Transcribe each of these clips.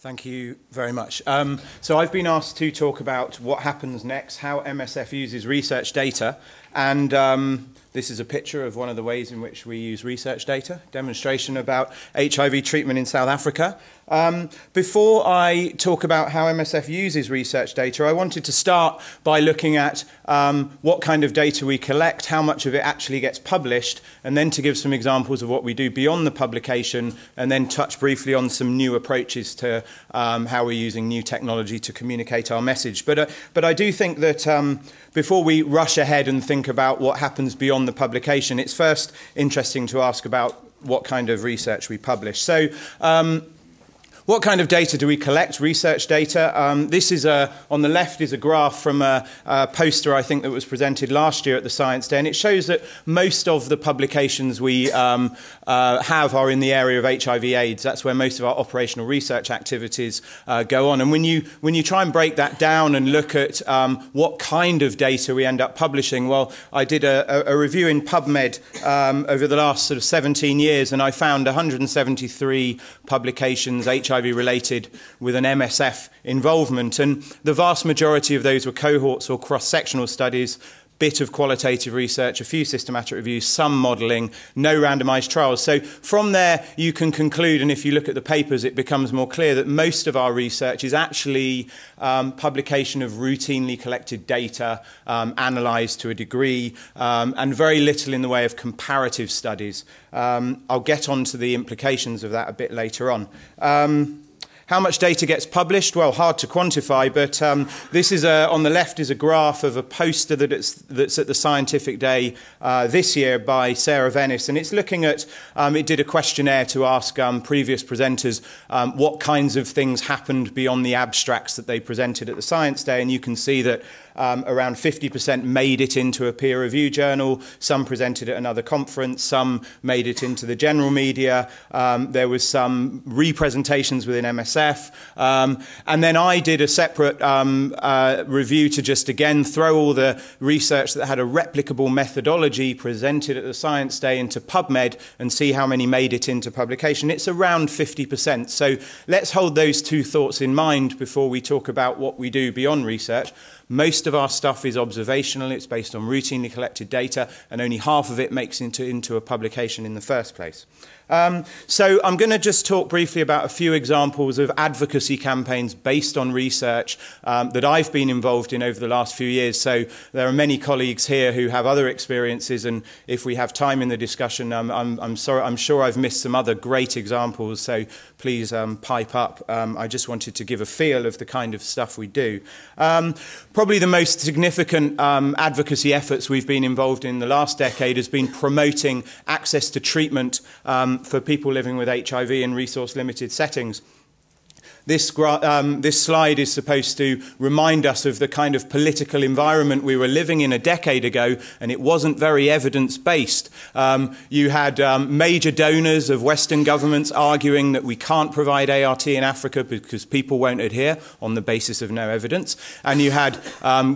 Thank you very much. So I've been asked to talk about what happens next, how MSF uses research data, and this is a picture of one of the ways in which we use research data, demonstration about HIV treatment in South Africa. Before I talk about how MSF uses research data, I wanted to start by looking at what kind of data we collect, how much of it actually gets published, and then to give some examples of what we do beyond the publication, and then touch briefly on some new approaches to how we're using new technology to communicate our message. But I do think that before we rush ahead and think about what happens beyond the publication, it's first interesting to ask about what kind of research we publish. So what kind of data do we collect? Research data. This is on the left is a graph from a poster I think that was presented last year at the Science Day, and it shows that most of the publications we have are in the area of HIV/AIDS. That's where most of our operational research activities go on. And when you try and break that down and look at what kind of data we end up publishing, well, I did a review in PubMed over the last sort of 17 years, and I found 173 publications HIV-related with an MSF involvement, and the vast majority of those were cohorts or cross-sectional studies, bit of qualitative research, a few systematic reviews, some modelling, no randomised trials. So from there you can conclude, and if you look at the papers it becomes more clear, that most of our research is actually publication of routinely collected data, analysed to a degree, and very little in the way of comparative studies. I'll get on to the implications of that a bit later on. How much data gets published? Well, hard to quantify, but this is on the left is a graph of a poster that's at the Scientific Day this year by Sarah Venice, and it's looking at, it did a questionnaire to ask previous presenters what kinds of things happened beyond the abstracts that they presented at the Science Day, and you can see that around 50% made it into a peer review journal, some presented at another conference, some made it into the general media, there was some representations within MSF, and then I did a separate review to just again throw all the research that had a replicable methodology presented at the Science Day into PubMed and see how many made it into publication. It's around 50%, so let's hold those two thoughts in mind before we talk about what we do beyond research. Most of our stuff is observational, it's based on routinely collected data, and only half of it makes into a publication in the first place. So I'm going to just talk briefly about a few examples of advocacy campaigns based on research that I've been involved in over the last few years. So there are many colleagues here who have other experiences, and if we have time in the discussion, I'm sure I've missed some other great examples, so please pipe up. I just wanted to give a feel of the kind of stuff we do. Probably the most significant advocacy efforts we've been involved in the last decade has been promoting access to treatment for people living with HIV in resource-limited settings. This slide is supposed to remind us of the kind of political environment we were living in a decade ago, and it wasn't very evidence-based. You had major donors of Western governments arguing that we can't provide ART in Africa because people won't adhere on the basis of no evidence. And you had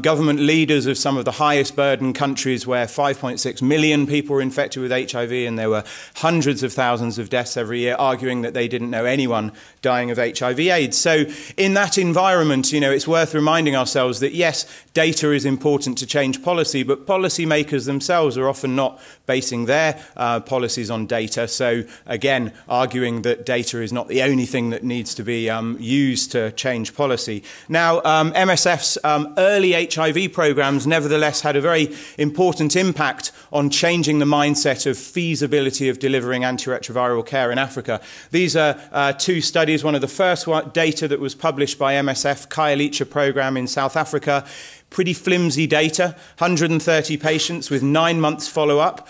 government leaders of some of the highest burden countries where 5.6 million people were infected with HIV and there were hundreds of thousands of deaths every year, arguing that they didn't know anyone dying of HIV/AIDS. So in that environment, you know, it's worth reminding ourselves that yes, data is important to change policy, but policymakers themselves are often not basing their policies on data. So again, arguing that data is not the only thing that needs to be used to change policy. Now, MSF's early HIV programs nevertheless had a very important impact on changing the mindset of feasibility of delivering antiretroviral care in Africa. These are two studies. One of the first data that was published by MSF Khayelitsha program in South Africa. Pretty flimsy data, 130 patients with 9 months follow-up,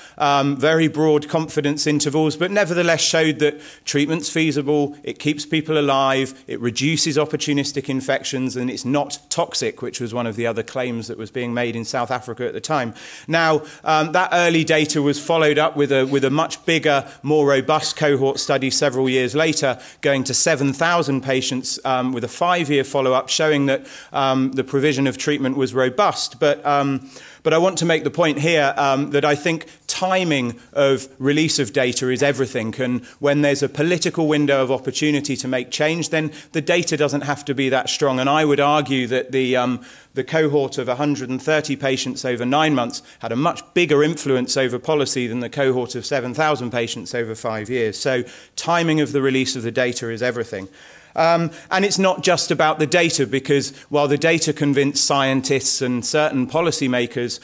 very broad confidence intervals, but nevertheless showed that treatment's feasible, it keeps people alive, it reduces opportunistic infections, and it's not toxic, which was one of the other claims that was being made in South Africa at the time. Now, that early data was followed up with a much bigger, more robust cohort study several years later, going to 7,000 patients with a 5-year follow-up, showing that the provision of treatment was was robust. But I want to make the point here that I think timing of release of data is everything. And when there's a political window of opportunity to make change, then the data doesn't have to be that strong. And I would argue that the cohort of 130 patients over 9 months had a much bigger influence over policy than the cohort of 7,000 patients over 5 years. So timing of the release of the data is everything. And it's not just about the data, because while the data convinced scientists and certain policymakers,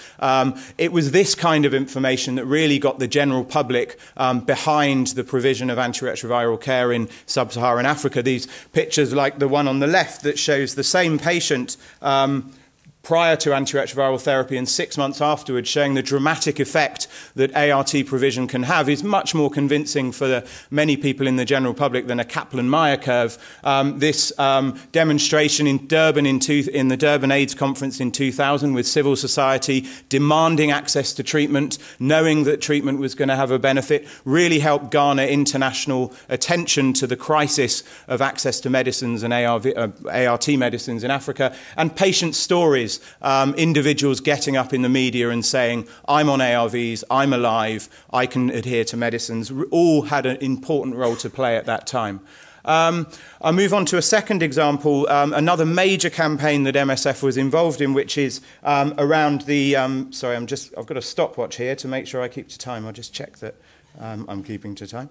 it was this kind of information that really got the general public behind the provision of antiretroviral care in sub-Saharan Africa. These pictures, like the one on the left that shows the same patient prior to antiretroviral therapy and 6 months afterwards, showing the dramatic effect that ART provision can have, is much more convincing for many people in the general public than a Kaplan-Meier curve. This demonstration in Durban in the Durban AIDS conference in 2000, with civil society demanding access to treatment, knowing that treatment was going to have a benefit, really helped garner international attention to the crisis of access to medicines and ART medicines in Africa, and patient stories. Individuals getting up in the media and saying, I'm on ARVs, I'm alive, I can adhere to medicines, all had an important role to play at that time. I'll move on to a second example, another major campaign that MSF was involved in, which is around the, sorry, I've got a stopwatch here to make sure I keep to time. I'll just check that I'm keeping to time.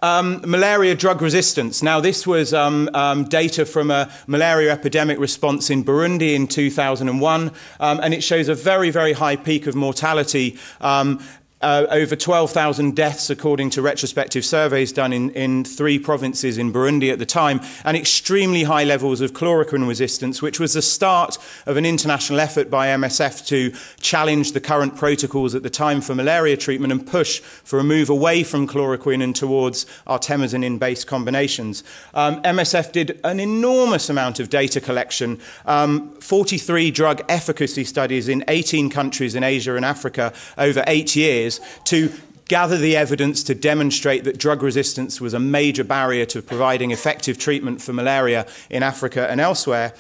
Malaria drug resistance. Now, this was data from a malaria epidemic response in Burundi in 2001, and it shows a very, very high peak of mortality. Over 12,000 deaths, according to retrospective surveys done in 3 provinces in Burundi at the time, and extremely high levels of chloroquine resistance, which was the start of an international effort by MSF to challenge the current protocols at the time for malaria treatment and push for a move away from chloroquine and towards artemisinin-based combinations. MSF did an enormous amount of data collection, 43 drug efficacy studies in 18 countries in Asia and Africa over 8 years, to gather the evidence to demonstrate that drug resistance was a major barrier to providing effective treatment for malaria in Africa and elsewhere.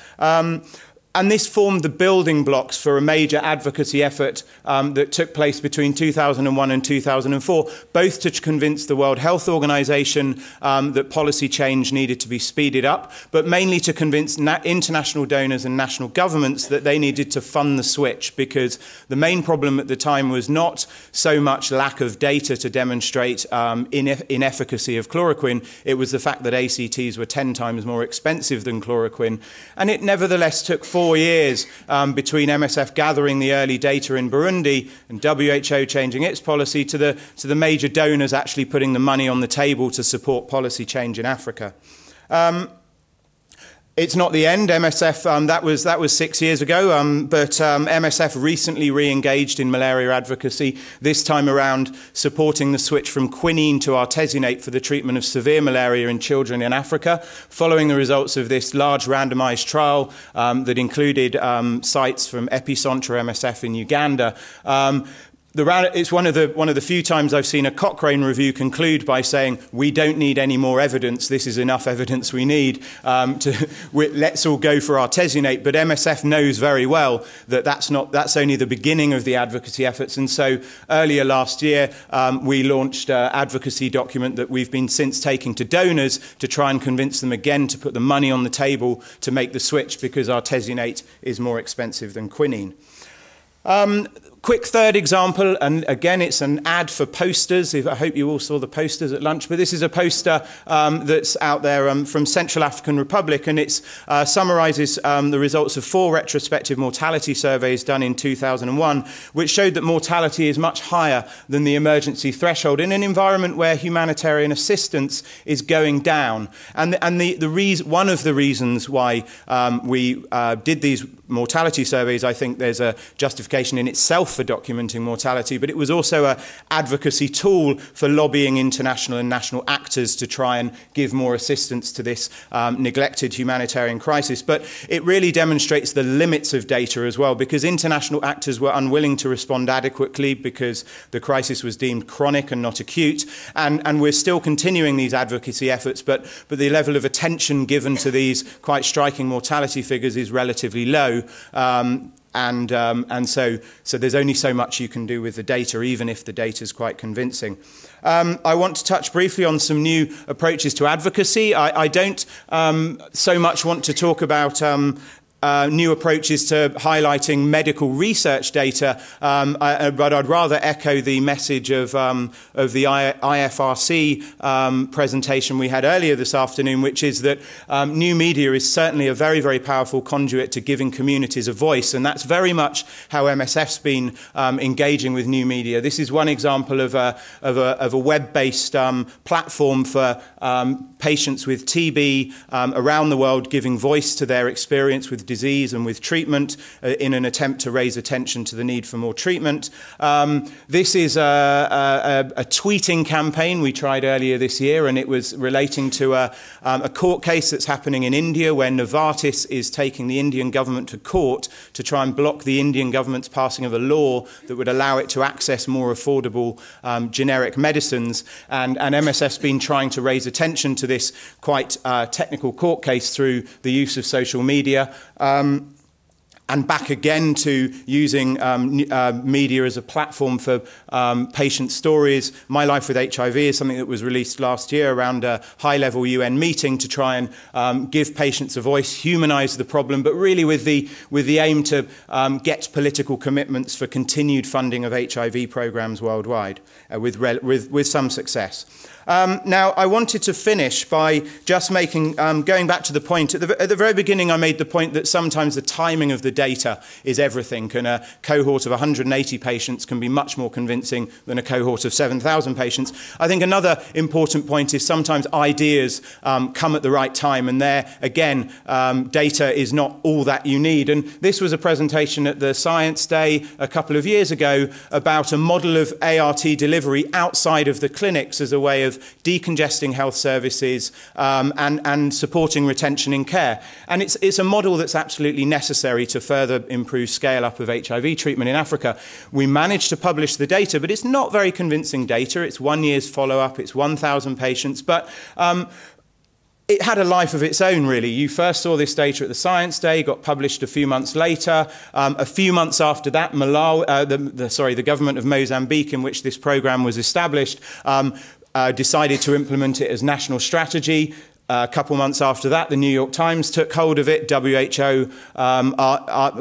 And this formed the building blocks for a major advocacy effort that took place between 2001 and 2004, both to convince the World Health Organization that policy change needed to be speeded up, but mainly to convince international donors and national governments that they needed to fund the switch, because the main problem at the time was not so much lack of data to demonstrate inefficacy of chloroquine, it was the fact that ACTs were 10 times more expensive than chloroquine. And it nevertheless took 4 years between MSF gathering the early data in Burundi and WHO changing its policy to the major donors actually putting the money on the table to support policy change in Africa. It's not the end. MSF, that was 6 years ago, but MSF recently re-engaged in malaria advocacy, this time around supporting the switch from quinine to artesunate for the treatment of severe malaria in children in Africa, following the results of this large randomized trial that included sites from Epicentre MSF in Uganda. It's one of the few times I've seen a Cochrane review conclude by saying, we don't need any more evidence, this is enough evidence we need, let's all go for artesunate. But MSF knows very well that that's only the beginning of the advocacy efforts. And so earlier last year, we launched an advocacy document that we've been since taking to donors to try and convince them again to put the money on the table to make the switch, because artesunate is more expensive than quinine. Quick third example, and again, it's an ad for posters. I hope you all saw the posters at lunch, but this is a poster that's out there from Central African Republic, and it summarizes the results of 4 retrospective mortality surveys done in 2001, which showed that mortality is much higher than the emergency threshold in an environment where humanitarian assistance is going down. And one of the reasons why we did these mortality surveys, I think there's a justification in itself for documenting mortality, but it was also an advocacy tool for lobbying international and national actors to try and give more assistance to this neglected humanitarian crisis. But it really demonstrates the limits of data as well, because international actors were unwilling to respond adequately because the crisis was deemed chronic and not acute. And we're still continuing these advocacy efforts, but the level of attention given to these quite striking mortality figures is relatively low. And so there's only so much you can do with the data, even if the data is quite convincing. I want to touch briefly on some new approaches to advocacy. I don't so much want to talk about new approaches to highlighting medical research data, but I'd rather echo the message of the IFRC presentation we had earlier this afternoon, which is that new media is certainly a very, very powerful conduit to giving communities a voice, and that's very much how MSF's been engaging with new media. This is one example of a web-based platform for patients with TB around the world, giving voice to their experience with disease and with treatment in an attempt to raise attention to the need for more treatment. This is a tweeting campaign we tried earlier this year, and it was relating to a court case that's happening in India where Novartis is taking the Indian government to court to try and block the Indian government's passing of a law that would allow it to access more affordable generic medicines. And MSF's been trying to raise attention to this quite technical court case through the use of social media. And back again to using media as a platform for patient stories. My Life with HIV is something that was released last year around a high-level UN meeting to try and give patients a voice, humanise the problem, but really with the aim to get political commitments for continued funding of HIV programmes worldwide, with some success. Now, I wanted to finish by just going back to the point. At the very beginning, I made the point that sometimes the timing of the data is everything, and a cohort of 180 patients can be much more convincing than a cohort of 7,000 patients. I think another important point is sometimes ideas come at the right time, and there, again, data is not all that you need. And this was a presentation at the Science Day a couple of years ago about a model of ART delivery outside of the clinics as a way of decongesting health services and supporting retention in care. And it's a model that's absolutely necessary to further improve scale-up of HIV treatment in Africa. We managed to publish the data, but it's not very convincing data. It's 1 year's follow-up, it's 1,000 patients, but it had a life of its own, really. You first saw this data at the Science Day, got published a few months later. A few months after that, the government of Mozambique, in which this program was established, decided to implement it as national strategy. A couple months after that, the New York Times took hold of it. WHO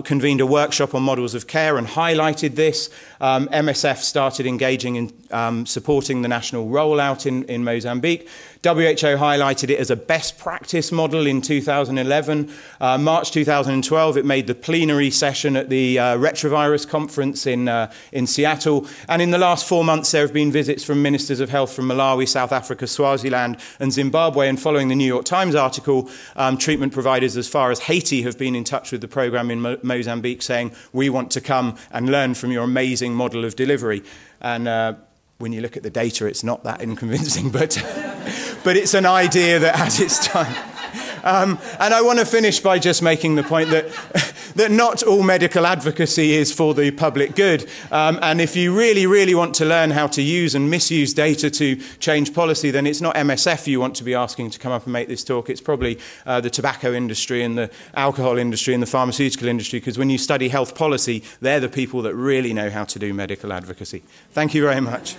convened a workshop on models of care and highlighted this. MSF started engaging in supporting the national rollout in Mozambique. WHO highlighted it as a best practice model in 2011. March 2012, it made the plenary session at the Retrovirus conference in Seattle. And in the last 4 months, there have been visits from ministers of health from Malawi, South Africa, Swaziland, and Zimbabwe. And following the New York Times article, treatment providers as far as Haiti have been in touch with the program in Mozambique, saying, we want to come and learn from your amazing model of delivery. And when you look at the data, it's not that inconvincing, but it's an idea that has its time. And I want to finish by just making the point that not all medical advocacy is for the public good. And if you really, really want to learn how to use and misuse data to change policy, then it's not MSF you want to be asking to come up and make this talk. It's probably the tobacco industry and the alcohol industry and the pharmaceutical industry, because when you study health policy, they're the people that really know how to do medical advocacy. Thank you very much.